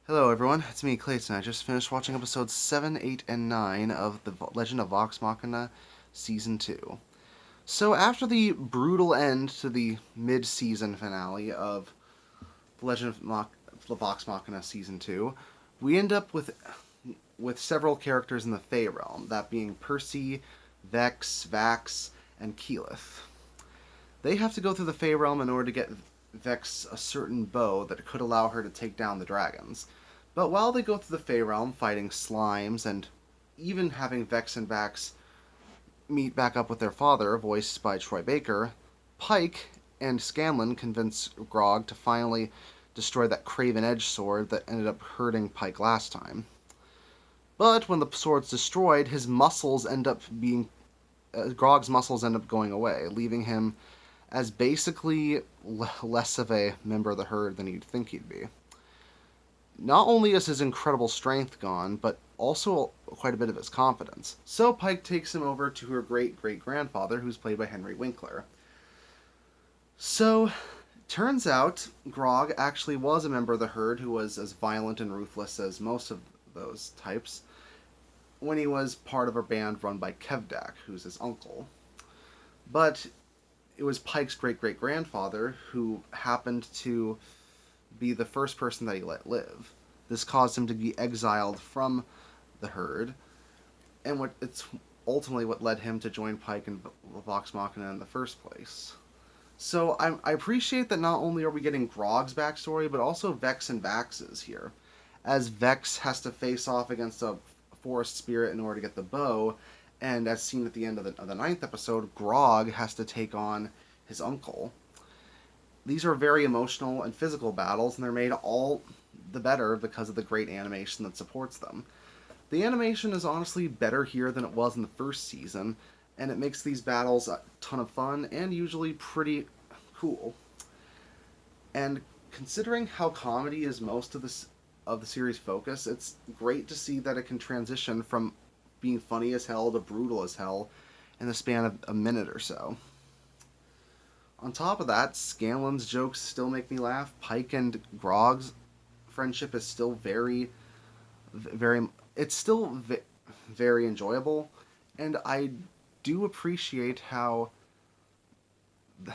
Hello everyone, it's me, Clayton. I just finished watching episodes 7, 8, and 9 of The Legend of Vox Machina Season 2. So after the brutal end to the mid-season finale of The Legend of Vox Machina Season 2, we end up with several characters in the Fey realm, that being Percy, Vex, Vax, and Keyleth. They have to go through the Fey realm in order to get Vex a certain bow that could allow her to take down the dragons. But while they go through the Fey realm, fighting slimes and even having Vex and Vax meet back up with their father, voiced by Troy Baker, Pike and Scanlan convince Grog to finally destroy that Craven Edge sword that ended up hurting Pike last time. But when the sword's destroyed, his muscles end up being Grog's muscles end up going away, leaving him as basically less of a member of the herd than you'd think he'd be. Not only is his incredible strength gone, but also quite a bit of his confidence. So Pike takes him over to her great-great-grandfather, who's played by Henry Winkler. So, turns out Grog actually was a member of the herd who was as violent and ruthless as most of those types when he was part of a band run by Kevdak, who's his uncle. But it was Pike's great-great-grandfather who happened to be the first person that he let live. This caused him to be exiled from the herd, and it's ultimately what led him to join Pike and Vox Machina in the first place. So I appreciate that not only are we getting Grog's backstory, but also Vex and Vax's here, as Vex has to face off against a forest spirit in order to get the bow, and as seen at the end of the ninth episode, Grog has to take on his uncle. These are very emotional and physical battles, and they're made all the better because of the great animation that supports them. The animation is honestly better here than it was in the first season, and it makes these battles a ton of fun and usually pretty cool. And considering how comedy is most of the series' focus, it's great to see that it can transition from being funny as hell to brutal as hell in the span of a minute or so. On top of that, Scanlan's jokes still make me laugh. Pike and Grog's friendship is still it's still very enjoyable, and I do appreciate how the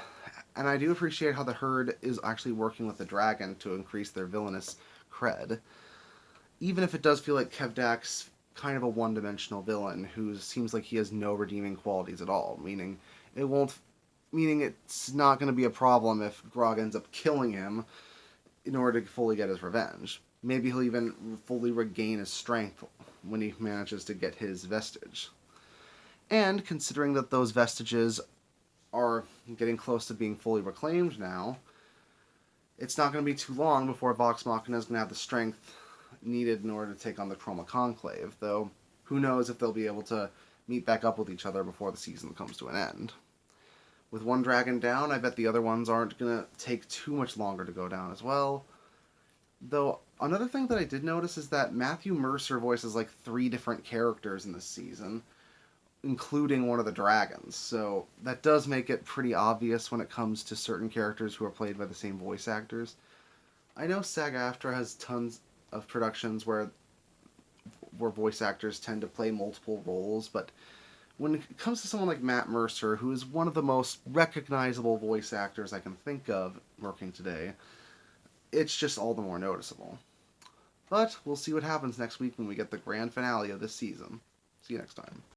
herd is actually working with the dragon to increase their villainous cred, even if it does feel like Kevdak's kind of a one-dimensional villain who seems like he has no redeeming qualities at all, meaning it's not going to be a problem if Grog ends up killing him in order to fully get his revenge. Maybe he'll even fully regain his strength when he manages to get his vestige. And considering that those vestiges are getting close to being fully reclaimed now, it's not going to be too long before Vox Machina is going to have the strength needed in order to take on the Chroma Conclave, though who knows if they'll be able to meet back up with each other before the season comes to an end. With one dragon down, I bet the other ones aren't going to take too much longer to go down as well. Though, another thing that I did notice is that Matthew Mercer voices like 3 different characters in this season, including one of the dragons. So that does make it pretty obvious when it comes to certain characters who are played by the same voice actors. I know SAG-AFTRA has tons of productions where voice actors tend to play multiple roles, but when it comes to someone like Matt Mercer, who is one of the most recognizable voice actors I can think of working today, it's just all the more noticeable. But we'll see what happens next week when we get the grand finale of this season. See you next time.